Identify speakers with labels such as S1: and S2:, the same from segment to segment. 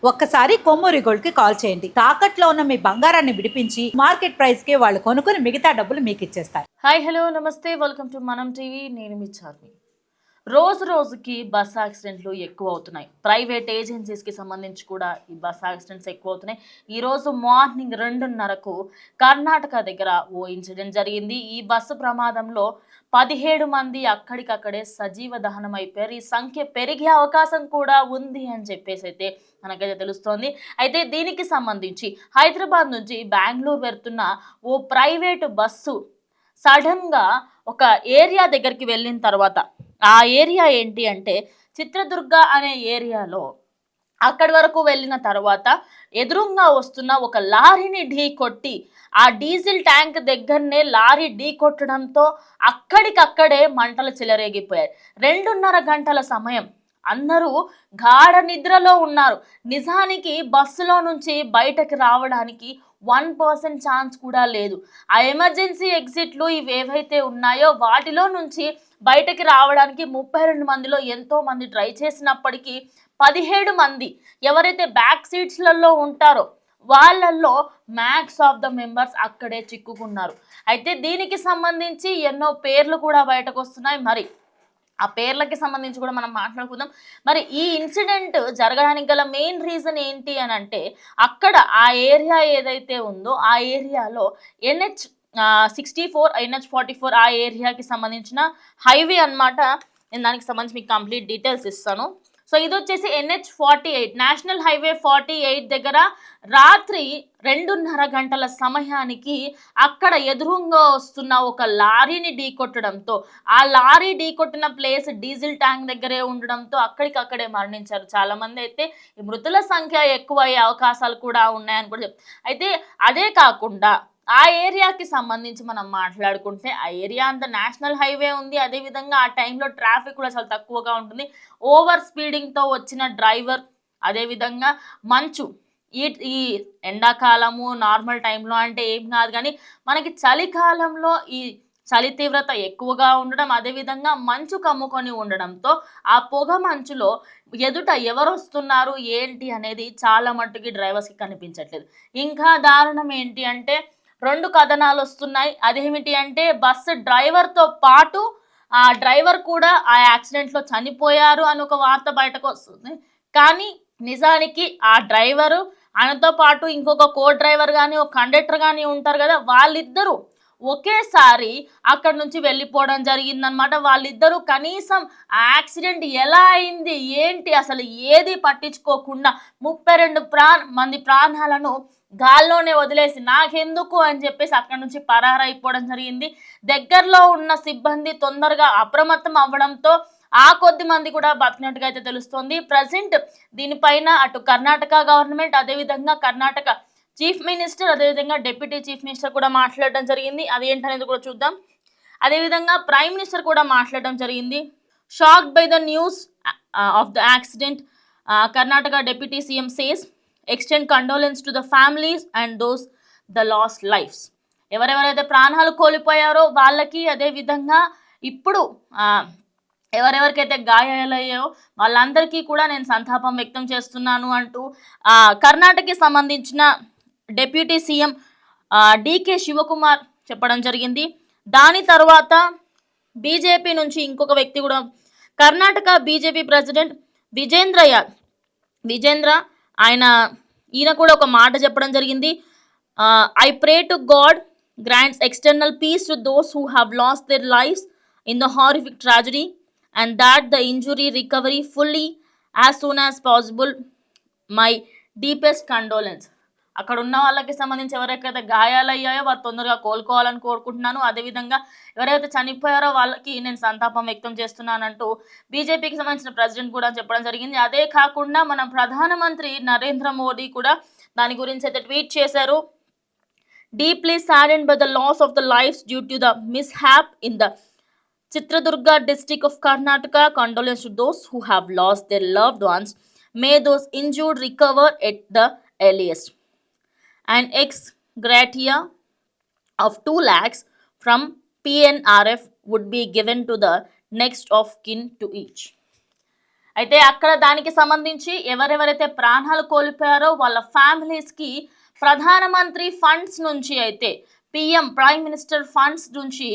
S1: ఒక్కసారి కొమ్మూరి గోల్డ్ కి కాల్ చేయండి. తాకట్లో ఉన్న మీ బంగారాన్ని విడిపించి మార్కెట్ ప్రైస్ కి వాళ్ళు కొనుక్కుని మిగతా డబ్బులు మీకు ఇచ్చేస్తారు.
S2: హాయ్ హలో నమస్తే, వెల్కమ్ టు మనం టీవీ. నేను మీ చార్మి. రోజు రోజుకి బస్ యాక్సిడెంట్లు ఎక్కువ అవుతున్నాయి. ప్రైవేట్ ఏజెన్సీస్కి సంబంధించి కూడా ఈ బస్ యాక్సిడెంట్స్ ఎక్కువ అవుతున్నాయి. ఈరోజు మార్నింగ్ 2:30కు కర్ణాటక దగ్గర ఓ ఇన్సిడెంట్ జరిగింది. ఈ బస్సు ప్రమాదంలో 17 మంది అక్కడికక్కడే సజీవ దహనం అయిపోయారు. ఈ సంఖ్య పెరిగే అవకాశం కూడా ఉంది అని చెప్పేసి అయితే మనకైతే తెలుస్తోంది. అయితే దీనికి సంబంధించి హైదరాబాద్ నుంచి బెంగళూరు వెళ్తున్న ఓ ప్రైవేటు బస్సు సడన్గా ఒక ఏరియా దగ్గరికి వెళ్ళిన తర్వాత, ఆ ఏరియా ఏంటి అంటే చిత్రదుర్గ అనే ఏరియాలో అక్కడి వరకు వెళ్ళిన తర్వాత ఎదురుగా వస్తున్న ఒక లారీని ఢీ కొట్టి ఆ డీజిల్ ట్యాంక్ దగ్గరనే లారీ ఢీ కొట్టడంతో అక్కడికక్కడే మంటలు చెలరేగిపోయాయి. 2:30 గంటల సమయం. అందరూ గాఢ నిద్రలో ఉన్నారు. నిజానికి బస్సులో నుంచి బయటకు రావడానికి 1% ఛాన్స్ కూడా లేదు. ఆ ఎమర్జెన్సీ ఎగ్జిట్లు ఇవేవైతే ఉన్నాయో వాటిలో నుంచి బయటకి రావడానికి 32 మందిలో ఎంతో మంది ట్రై చేసినప్పటికీ 17 మంది ఎవరైతే బ్యాక్ సీట్స్లలో ఉంటారో వాళ్ళల్లో మ్యాక్స్ ఆఫ్ ద మెంబర్స్ అక్కడే చిక్కుకున్నారు. అయితే దీనికి సంబంధించి ఎన్నో పేర్లు కూడా బయటకు వస్తున్నాయి. మరి ఆ పేర్లకి సంబంధించి కూడా మనం మాట్లాడుకుందాం. మరి ఈ ఇన్సిడెంట్ జరగడానికి గల మెయిన్ రీజన్ ఏంటి అని అంటే, అక్కడ ఆ ఏరియా ఏదైతే ఉందో ఆ ఏరియాలో NH64 NH44 ఆ ఏరియాకి సంబంధించిన హైవే అన్నమాట. నేను దానికి సంబంధించి మీకు కంప్లీట్ డీటెయిల్స్ ఇస్తాను. సో ఇది వచ్చేసి NH48 నేషనల్ హైవే 48 దగ్గర రాత్రి 2:30 గంటల సమయానికి అక్కడ ఎదురుగా వస్తున్న ఒక లారీని ఢీకొట్టడంతో, ఆ లారీ ఢీకొట్టిన ప్లేస్ డీజిల్ ట్యాంక్ దగ్గరే ఉండడంతో అక్కడికక్కడే మరణించారు చాలా మంది. అయితే ఈ మృతుల సంఖ్య ఎక్కువ అయ్యే అవకాశాలు కూడా ఉన్నాయని కూడా అయితే అదే కాకుండా ఆ ఏరియాకి సంబంధించి మనం మాట్లాడుకుంటే, ఆ ఏరియా అంతా నేషనల్ హైవే ఉంది. అదేవిధంగా ఆ టైంలో ట్రాఫిక్ కూడా చాలా తక్కువగా ఉంటుంది. ఓవర్ స్పీడింగ్తో వచ్చిన డ్రైవర్, అదేవిధంగా మంచు, ఈ ఈ ఎండాకాలము నార్మల్ టైంలో అంటే ఏం కాదు, కానీ మనకి చలికాలంలో ఈ చలి తీవ్రత ఎక్కువగా ఉండడం, అదేవిధంగా మంచు కమ్ముకొని ఉండడంతో ఆ పొగ మంచులో ఎదుట ఎవరు వస్తున్నారు ఏంటి అనేది చాలా మట్టుకి డ్రైవర్స్కి కనిపించట్లేదు. ఇంకా దారుణం ఏంటి అంటే 2 కథనాలు వస్తున్నాయి. అదేమిటి అంటే బస్సు డ్రైవర్తో పాటు ఆ డ్రైవర్ కూడా ఆ యాక్సిడెంట్లో చనిపోయారు అని ఒక వార్త బయటకు వస్తుంది. కానీ నిజానికి ఆ డ్రైవరు, ఆయనతో పాటు ఇంకొక కో డ్రైవర్ కానీ ఒక కండక్టర్ కానీ ఉంటారు కదా, వాళ్ళిద్దరూ ఒకేసారి అక్కడ నుంచి వెళ్ళిపోవడం జరిగిందనమాట. వాళ్ళిద్దరూ కనీసం ఆ యాక్సిడెంట్ ఎలా అయింది ఏంటి అసలు ఏది పట్టించుకోకుండా 32 మంది ప్రాణాలను గాల్లోనే వదిలేసి నాకెందుకు అని చెప్పేసి అక్కడ నుంచి పరారైపోవడం జరిగింది. దగ్గరలో ఉన్న సిబ్బంది తొందరగా అప్రమత్తం అవ్వడంతో ఆ కొద్ది మంది కూడా బతికినట్టుగా అయితే తెలుస్తోంది. ప్రజెంట్ దీనిపైన అటు కర్ణాటక గవర్నమెంట్, అదేవిధంగా కర్ణాటక చీఫ్ మినిస్టర్, అదేవిధంగా డిప్యూటీ చీఫ్ మినిస్టర్ కూడా మాట్లాడడం జరిగింది. అది ఏంటనేది కూడా చూద్దాం. అదేవిధంగా ప్రైమ్ మినిస్టర్ కూడా మాట్లాడడం జరిగింది. Shocked by the news of the accident, Karnataka deputy CM says extend condolence to the families and those the lost lives. ఎవరెవరైతే ప్రాణాలు కోల్పోయారో వాళ్ళకి, అదేవిధంగా ఇప్పుడు ఎవరెవరికైతే గాయాలయ్యాయో వాళ్ళందరికీ కూడా నేను సంతాపం వ్యక్తం చేస్తున్నాను అంటూ కర్ణాటకకి సంబంధించిన డిప్యూటీ సీఎం డికే శివకుమార్ చెప్పడం జరిగింది. దాని తర్వాత బీజేపీ నుంచి ఇంకొక వ్యక్తి కూడా, కర్ణాటక బీజేపీ ప్రెసిడెంట్ విజేంద్ర ఈయన కూడా ఒక మాట చెప్పడం జరిగింది. I pray to God grants external peace to those who have lost their lives in the horrific tragedy and that the injury recovery fully as soon as possible. My deepest condolence. అక్కడ ఉన్న వాళ్ళకి సంబంధించి ఎవరికైతే గాయాలయ్యాయో వారు తొందరగా కోలుకోవాలని కోరుకుంటున్నాను. అదేవిధంగా ఎవరైతే చనిపోయారో వాళ్ళకి నేను సంతాపం వ్యక్తం చేస్తున్నానంటూ బీజేపీకి సంబంధించిన ప్రెసిడెంట్ కూడా చెప్పడం జరిగింది. అదే కాకుండా మన ప్రధానమంత్రి నరేంద్ర మోడీ కూడా దాని గురించి అయితే ట్వీట్ చేశారు. Deeply saddened by the loss of the lives due to the mishap in the Chitraduga district of Karnataka. Condolence to those who have lost their loved ones. May those injured recover at the earliest. An ex gratia of 2 lakhs from PNRF would be given to the next of kin to each. అయితే అక్కడ దానికి సంబంధించి ఎవరెవరైతే ప్రాణాలు కోల్పోయారో వాళ్ళ ఫ్యామిలీస్కి ప్రధానమంత్రి funds నుంచి అయితే ప్రైమ్ మినిస్టర్ ఫండ్స్ నుంచి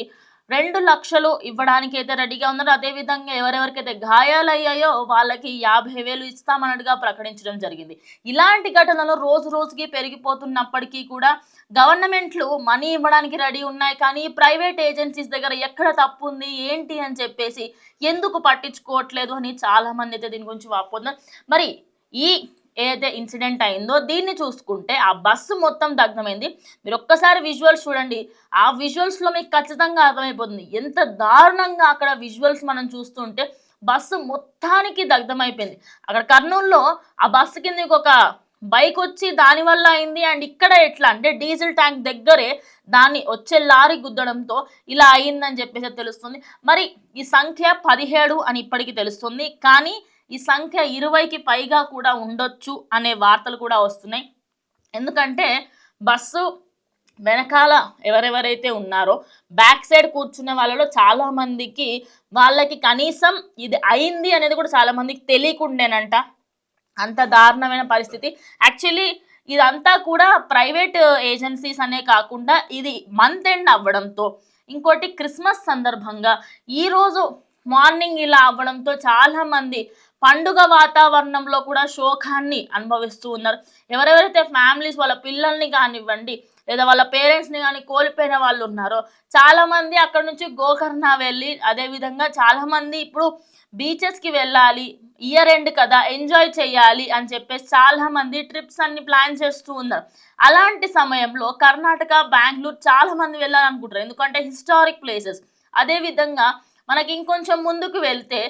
S2: 2 లక్షలు ఇవ్వడానికి అయితే రెడీగా ఉన్నారు. అదేవిధంగా ఎవరెవరికైతే గాయాలయ్యాయో వాళ్ళకి 50,000 ఇస్తామన్నట్టుగా ప్రకటించడం జరిగింది. ఇలాంటి ఘటనలు రోజు రోజుకి పెరిగిపోతున్నప్పటికీ కూడా గవర్నమెంట్లు మనీ ఇవ్వడానికి రెడీ ఉన్నాయి, కానీ ప్రైవేట్ ఏజెన్సీస్ దగ్గర ఎక్కడ తప్పు ఉంది ఏంటి అని చెప్పేసి ఎందుకు పట్టించుకోవట్లేదు అని చాలా మంది అయితే దీని గురించి వాపోతున్నారు. మరి ఈ ఏదైతే ఇన్సిడెంట్ అయిందో దీన్ని చూసుకుంటే ఆ బస్సు మొత్తం దగ్ధమైంది. మీరు ఒక్కసారి విజువల్స్ చూడండి, ఆ విజువల్స్లో మీకు ఖచ్చితంగా అర్థమైపోతుంది ఎంత దారుణంగా అక్కడ విజువల్స్ మనం చూస్తుంటే బస్సు మొత్తానికి దగ్ధమైపోయింది. అక్కడ కర్నూలులో ఆ బస్సు కింద ఒక బైక్ వచ్చి దానివల్ల అయింది. అండ్ ఇక్కడ ఎట్లా అంటే డీజిల్ ట్యాంక్ దగ్గరే దాన్ని వచ్చే లారీ గుద్దడంతో ఇలా అయిందని చెప్పేసి తెలుస్తుంది. మరి ఈ సంఖ్య 17 అని ఇప్పటికీ తెలుస్తుంది, కానీ ఈ సంఖ్య 20కి పైగా కూడా ఉండొచ్చు అనే వార్తలు కూడా వస్తున్నాయి. ఎందుకంటే బస్సు వెనకాల ఎవరెవరైతే ఉన్నారో బ్యాక్ సైడ్ కూర్చునే వాళ్ళలో చాలా మందికి వాళ్ళకి కనీసం ఇది అయింది అనేది కూడా చాలా మందికి తెలియకుండేనంట. అంత దారుణమైన పరిస్థితి. యాక్చువల్లీ ఇదంతా కూడా ప్రైవేట్ ఏజెన్సీస్ అనే కాకుండా ఇది మంత్ ఎండ్ అవ్వడంతో, ఇంకోటి క్రిస్మస్ సందర్భంగా ఈరోజు మార్నింగ్ ఇలా అవ్వడంతో చాలా మంది పండుగ వాతావరణంలో కూడా శోకాన్ని అనుభవిస్తూ ఉన్నారు. ఎవరెవరైతే ఫ్యామిలీస్ వాళ్ళ పిల్లల్ని కానివ్వండి లేదా వాళ్ళ పేరెంట్స్ని కానీ కోల్పోయిన వాళ్ళు ఉన్నారో చాలా మంది అక్కడ నుంచి గోకర్ణ వెళ్ళి, అదేవిధంగా చాలా మంది ఇప్పుడు బీచెస్కి వెళ్ళాలి, ఇయర్ ఎండ్ కదా ఎంజాయ్ చేయాలి అని చెప్పేసి చాలా మంది ట్రిప్స్ అన్ని ప్లాన్ చేస్తూ ఉన్నారు. అలాంటి సమయంలో కర్ణాటక, బెంగళూరు చాలా మంది వెళ్ళాలనుకుంటారు, ఎందుకంటే హిస్టారిక్ ప్లేసెస్. అదేవిధంగా మనకి ఇంకొంచెం ముందుకు వెళ్తే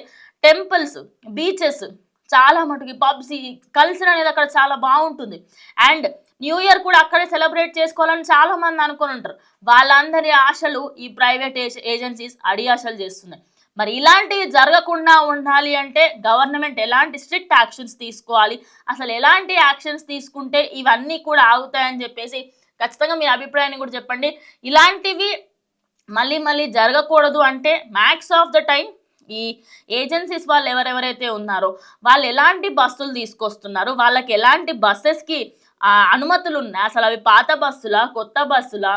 S2: టెంపుల్స్, బీచెస్, చాలా మటుకి పబ్స్, కల్చర్ అనేది అక్కడ చాలా బాగుంటుంది. అండ్ న్యూ ఇయర్ కూడా అక్కడే సెలబ్రేట్ చేసుకోవాలని చాలా మంది అనుకుని ఉంటారు. వాళ్ళందరి ఆశలు ఈ ప్రైవేట్ ఏజెన్సీస్ అడియాశలు చేస్తున్నాయి. మరి ఇలాంటివి జరగకుండా ఉండాలి అంటే గవర్నమెంట్ ఎలాంటి స్ట్రిక్ట్ యాక్షన్స్ తీసుకోవాలి, అసలు ఎలాంటి యాక్షన్స్ తీసుకుంటే ఇవన్నీ కూడా ఆగుతాయని చెప్పేసి ఖచ్చితంగా మీ అభిప్రాయాన్ని కూడా చెప్పండి. ఇలాంటివి మళ్ళీ జరగకూడదు అంటే మ్యాక్స్ ఆఫ్ ద టైం ఈ ఏజెన్సీస్ వాళ్ళు ఎవరెవరైతే ఉన్నారో వాళ్ళు ఎలాంటి బస్సులు తీసుకొస్తున్నారు, వాళ్ళకి ఎలాంటి బస్సెస్కి అనుమతులు ఉన్నాయి, అసలు అవి పాత బస్సులా కొత్త బస్సులా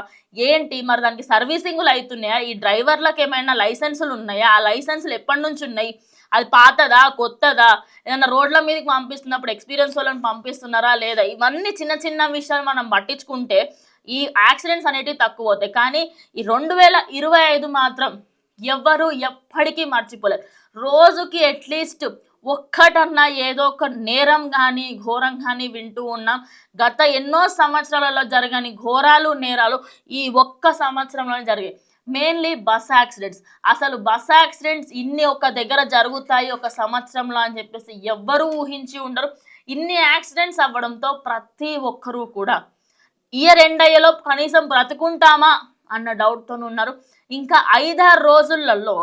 S2: ఏంటి, మరి దానికి సర్వీసింగ్లు అవుతున్నాయా, ఈ డ్రైవర్లకు ఏమైనా లైసెన్సులు ఉన్నాయా, ఆ లైసెన్సులు ఎప్పటి నుంచి ఉన్నాయి, అది పాతదా కొత్తదా, ఏదైనా రోడ్ల మీదకి పంపిస్తున్నప్పుడు ఎక్స్పీరియన్స్ వాళ్ళని పంపిస్తున్నారా లేదా, ఇవన్నీ చిన్న చిన్న విషయాలు మనం పట్టించుకుంటే ఈ యాక్సిడెంట్స్ అనేటివి తక్కువ అవుతాయి. కానీ ఈ 2025 మాత్రం ఎవ్వరు ఎప్పటికీ మర్చిపోలేరు. రోజుకి అట్లీస్ట్ ఒక్కటన్నా ఏదో ఒక నేరం కానీ ఘోరం కానీ వింటూ ఉన్నాం. గత ఎన్నో సంవత్సరాలలో జరగని ఘోరాలు, నేరాలు ఈ ఒక్క సంవత్సరంలోనే జరిగాయి. Mainly bus accidents. అసలు బస్ యాక్సిడెంట్స్ ఇన్ని ఒక దగ్గర జరుగుతాయి ఒక సంవత్సరంలో అని చెప్పేసి ఎవ్వరూ ఊహించి ఉండరు. ఇన్ని యాక్సిడెంట్స్ అవ్వడంతో ప్రతి ఒక్కరూ కూడా ఇయర్ ఎండ్ అయ్యేలో కనీసం బ్రతుకుంటామా అన్న డౌట్తో ఉన్నారు. ఇంకా 5-6 రోజులలో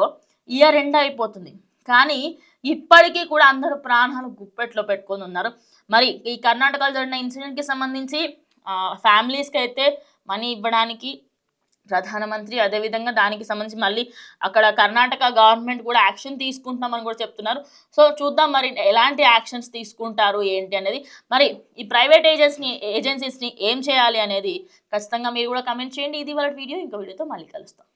S2: ఇయర్ ఎండ్ అయిపోతుంది, కానీ ఇప్పటికీ కూడా అందరూ ప్రాణాలు గుప్పెట్లో పెట్టుకొని ఉన్నారు. మరి ఈ కర్ణాటకలో జరిగిన ఇన్సిడెంట్కి సంబంధించి ఫ్యామిలీస్కి అయితే మనీ ఇవ్వడానికి ప్రధానమంత్రి, అదేవిధంగా దానికి సంబంధించి మళ్ళీ అక్కడ కర్ణాటక గవర్నమెంట్ కూడా యాక్షన్ తీసుకుంటున్నామని కూడా చెప్తున్నారు. సో చూద్దాం మరి ఎలాంటి యాక్షన్స్ తీసుకుంటారు ఏంటి అనేది. మరి ఈ ప్రైవేట్ ఏజెన్సీస్ని ఏం చేయాలి అనేది ఖచ్చితంగా మీరు కూడా కమెంట్ చేయండి. ఇది వాళ్ళ వీడియో, ఇంకో వీడియోతో మళ్ళీ కలుస్తాం.